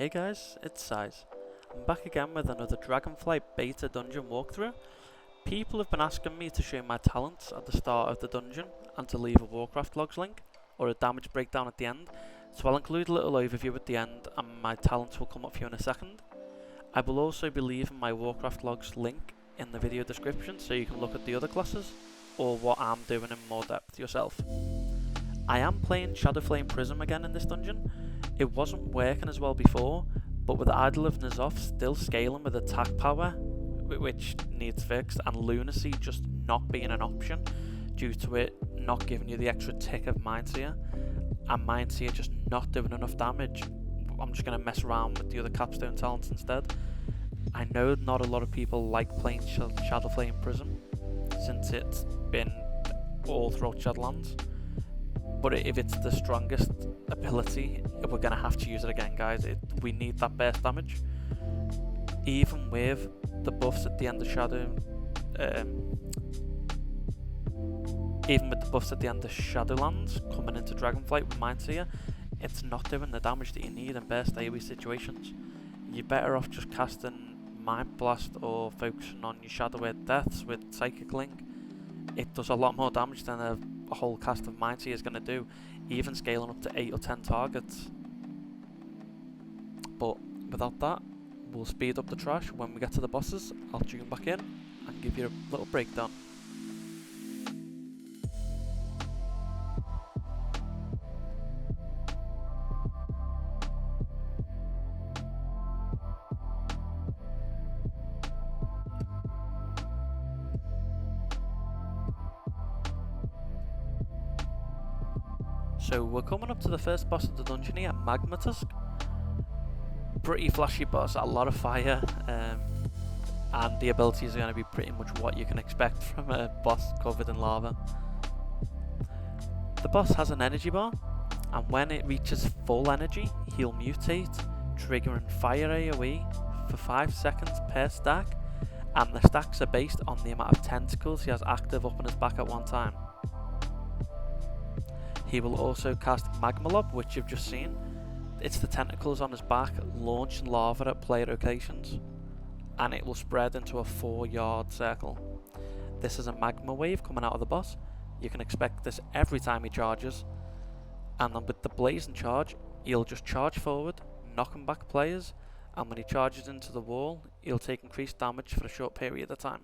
Hey guys, it's Cyze. I'm back again with another Dragonflight beta dungeon walkthrough. People have been asking me to show my talents at the start of the dungeon and to leave a Warcraftlogs link or a damage breakdown at the end, so I'll include a little overview at the end and my talents will come up for you in a second. I will also be leaving my Warcraftlogs link in the video description so you can look at the other classes or what I'm doing in more depth yourself. I am playing Shadowflame Prism again in this dungeon. It wasn't working as well before, but with Idol of N'Zoth still scaling with attack power, which needs fixed, and lunacy just not being an option due to it not giving you the extra tick of Mindseer, and Mindseer just not doing enough damage, I'm just going to mess around with the other capstone talents instead. I know not a lot of people like playing Shadowflame Prism since it's been all throughout Shadowlands, but if it's the strongest ability, we're going to have to use it again, guys. We need that burst damage. Even with the buffs at the end of Shadowlands coming into Dragonflight with Mindseer, it's not doing the damage that you need in burst AoE situations. You're better off just casting Mind Blast or focusing on your Shadow Word Deaths with Psychic Link. It does a lot more damage than a whole cast of Mindseer is going to do, even scaling up to 8 or 10 targets. But without that, we'll speed up the trash. When we get to the bosses, I'll tune back in and give you a little breakdown. So we're coming up to the first boss of the dungeon here, Magmatusk. Pretty flashy boss, a lot of fire, and the abilities are going to be pretty much what you can expect from a boss covered in lava. The boss has an energy bar, and when it reaches full energy, he'll mutate, triggering fire AoE for 5 seconds per stack, and the stacks are based on the amount of tentacles he has active up on his back at one time. He will also cast Magma Lob, which you've just seen. It's the tentacles on his back launching lava at player locations, and it will spread into a 4-yard circle. This is a magma wave coming out of the boss. You can expect this every time he charges, and then with the blazing charge, he'll just charge forward, knocking back players, and when he charges into the wall, he'll take increased damage for a short period of time.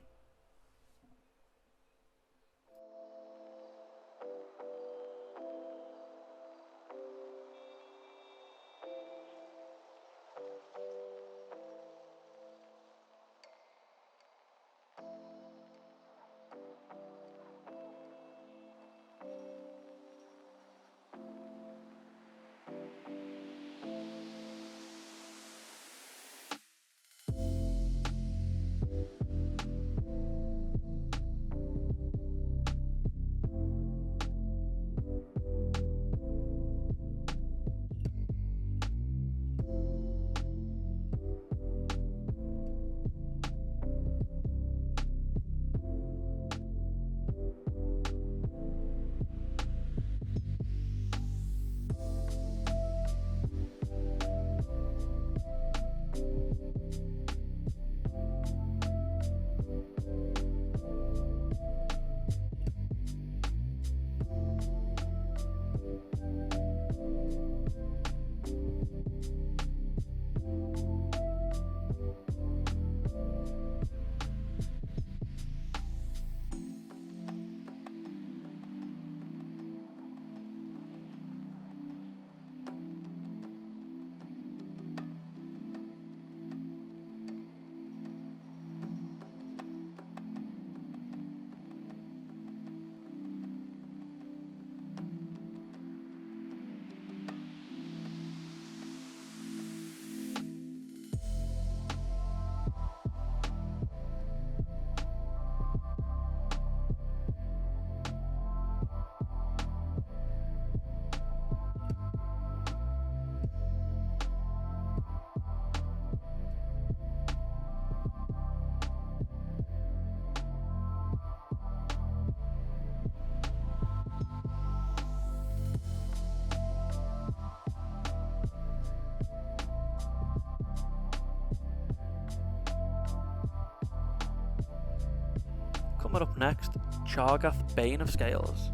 Coming up next, Chargath, Bane of Scales.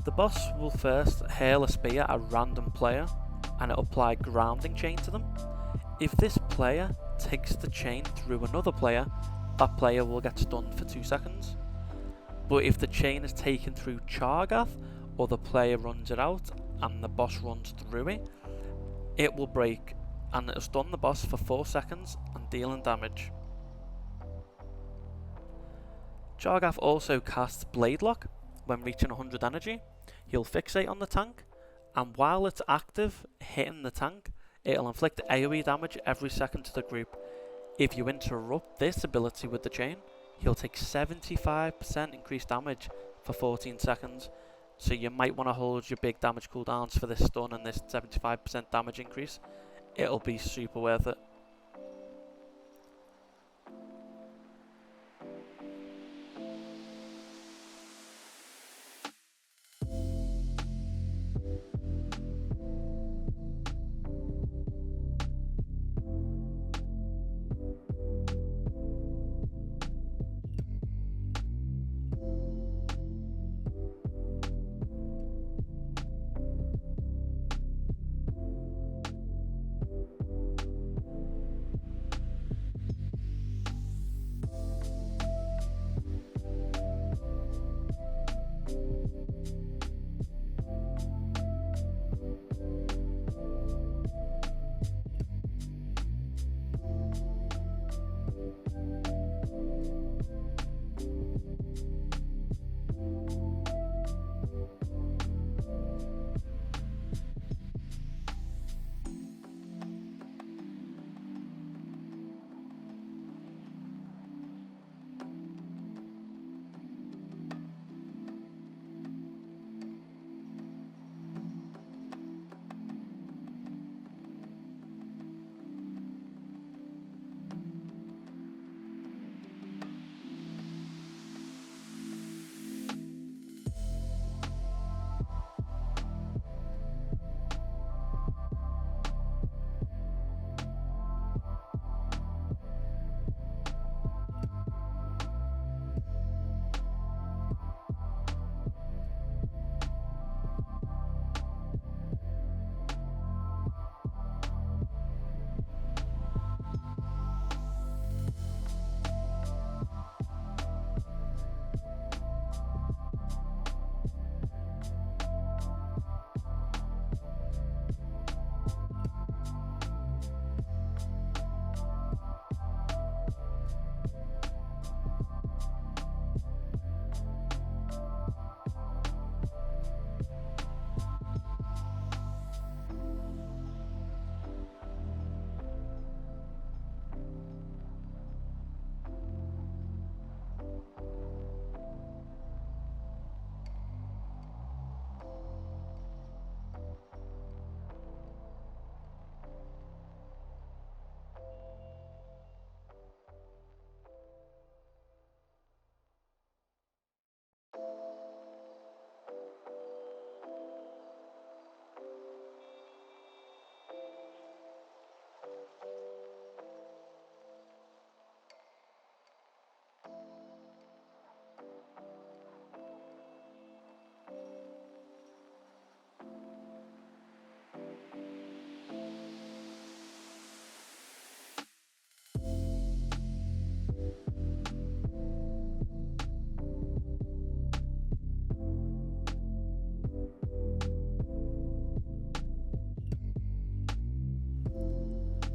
The boss will first hurl a spear at a random player and it'll apply grounding chain to them. If this player takes the chain through another player, that player will get stunned for 2 seconds. But if the chain is taken through Chargath, or the player runs it out and the boss runs through it, it will break and it'll stun the boss for 4 seconds and dealing damage. Chargath also casts Blade Lock when reaching 100 energy. He'll fixate on the tank, and while it's active, hitting the tank, it'll inflict AoE damage every second to the group. If you interrupt this ability with the chain, he'll take 75% increased damage for 14 seconds. So you might want to hold your big damage cooldowns for this stun and this 75% damage increase. It'll be super worth it.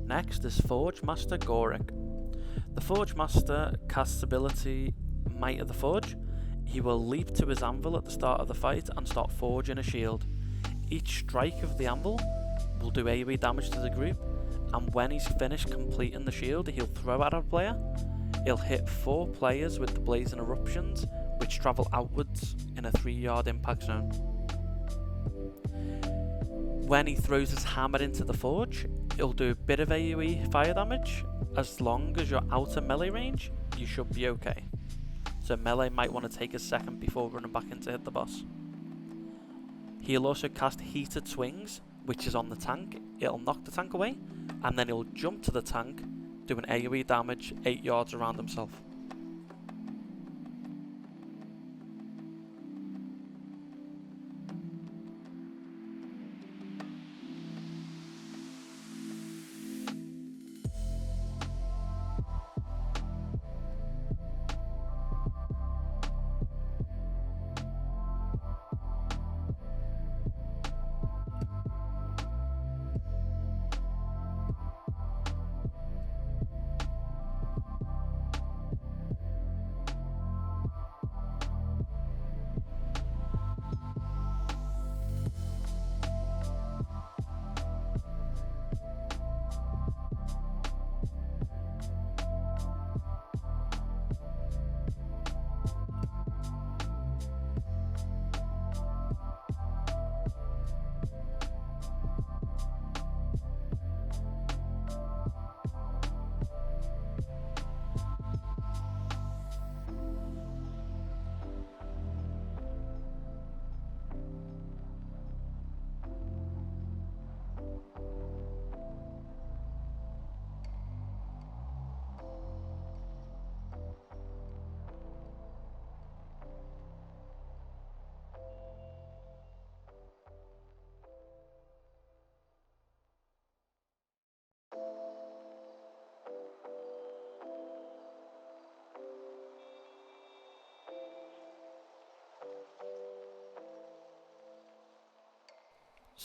Next is Forgemaster Gorek. The Forgemaster casts ability Might of the Forge. He will leap to his anvil at the start of the fight and start forging a shield. Each strike of the anvil will do AoE damage to the group, and when he's finished completing the shield, he'll throw at a player. He'll hit 4 players with the blazing eruptions, which travel outwards in a 3-yard impact zone. When he throws his hammer into the forge, it'll do a bit of AoE fire damage. As long as you're out of melee range, you should be okay. So melee might want to take a second before running back in to hit the boss. He'll also cast Heated Swings, which is on the tank. It'll knock the tank away, and then he'll jump to the tank, doing AoE damage 8 yards around himself.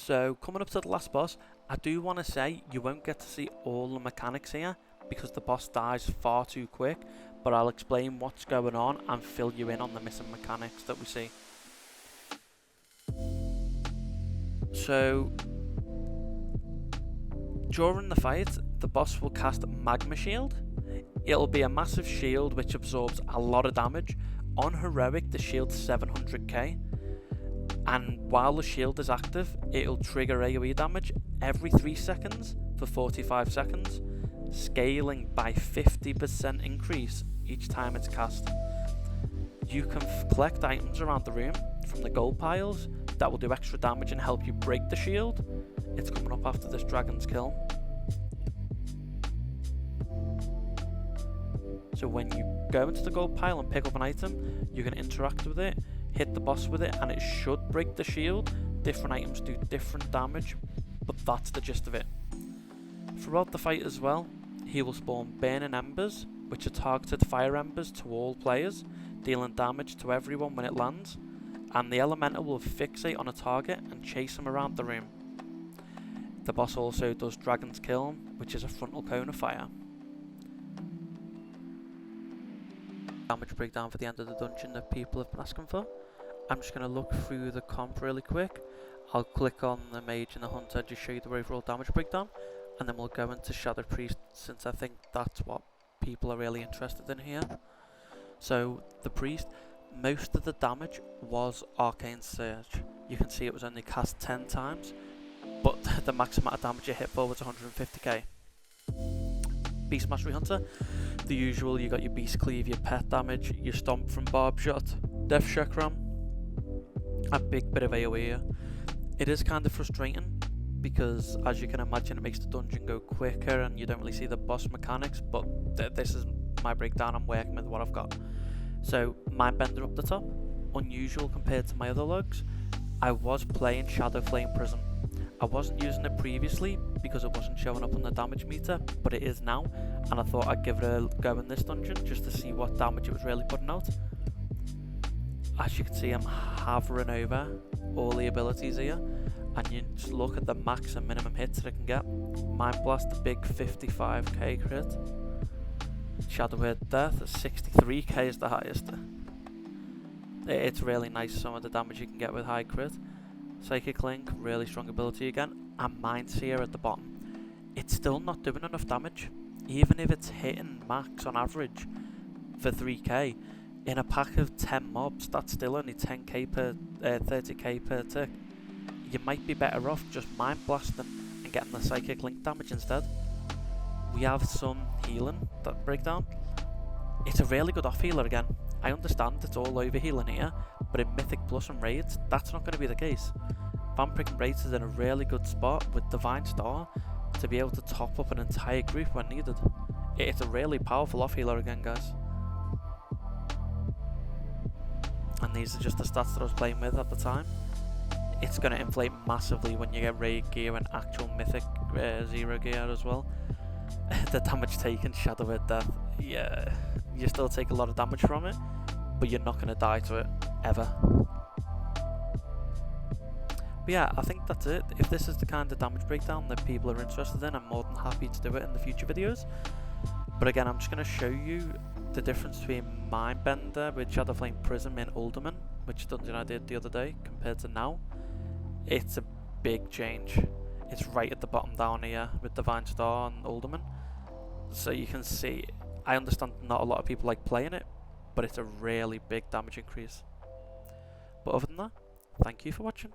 So coming up to the last boss, I do want to say you won't get to see all the mechanics here because the boss dies far too quick, but I'll explain what's going on and fill you in on the missing mechanics that we see. So during the fight, the boss will cast Magma Shield. It'll be a massive shield which absorbs a lot of damage. On heroic, the shield's 700k, and while the shield is active, it'll trigger AoE damage every 3 seconds for 45 seconds, scaling by 50% increase each time it's cast. You can collect items around the room from the gold piles that will do extra damage and help you break the shield. It's coming up after this dragon's kill. So when you go into the gold pile and pick up an item, you can interact with it, hit the boss with it, and it should break the shield. Different items do different damage, but that's the gist of it. Throughout the fight as well, he will spawn burning embers, which are targeted fire embers to all players, dealing damage to everyone when it lands, and the elemental will fixate on a target and chase him around the room. The boss also does Dragon's Kill, which is a frontal cone of fire. Damage breakdown for the end of the dungeon that people have been asking for. I'm just going to look through the comp really quick. I'll click on the mage and the hunter, just show you the overall damage breakdown, and then we'll go into Shadow Priest, since I think that's what people are really interested in here. So the priest, most of the damage was Arcane Surge. You can see it was only cast 10 times, but the max amount of damage it hit for was 150k. Beast Mastery Hunter, the usual, you got your Beast Cleave, your pet damage, your Stomp from Barb Shot, Death Chakram, a big bit of AoE here. It is kind of frustrating because, as you can imagine, it makes the dungeon go quicker and you don't really see the boss mechanics, but this is my breakdown. I'm working with what I've got. So, Mindbender up the top, unusual compared to my other logs. I was playing Shadow Flame Prism. I wasn't using it previously because it wasn't showing up on the damage meter, but it is now, and I thought I'd give it a go in this dungeon just to see what damage it was really putting out. As you can see, I'm hovering over all the abilities here, and you just look at the max and minimum hits that I can get. Mind Blast, the big 55k crit. Shadow Word Death, 63k is the highest. It's really nice some of the damage you can get with high crit. Psychic Link, really strong ability again, and Mind Seer at the bottom. It's still not doing enough damage, even if it's hitting max on average for 3k. In a pack of 10 mobs, that's still only 10k per 30k per tick. You might be better off just Mind Blasting and getting the Psychic Link damage instead. We have some healing that breakdown. It's a really good off healer again. I understand it's all over healing here, but in Mythic Plus and Raids, that's not going to be the case. Vampiric and Raids is in a really good spot with Divine Star to be able to top up an entire group when needed. It's a really powerful off healer again, guys. And these are just the stats that I was playing with at the time. It's going to inflate massively when you get Raid gear and actual Mythic Zero gear as well. The damage taken, Shadow Word Death, yeah, you still take a lot of damage from it, but you're not going to die to it, ever. But yeah, I think that's it. If this is the kind of damage breakdown that people are interested in, I'm more than happy to do it in the future videos. But again, I'm just going to show you the difference between Mindbender with Shadow Flame Prism in Uldaman, which dungeon I did the other day, compared to now. It's a big change. It's right at the bottom down here with Divine Star and Uldaman. So you can see, I understand not a lot of people like playing it, but it's a really big damage increase. But other than that, thank you for watching.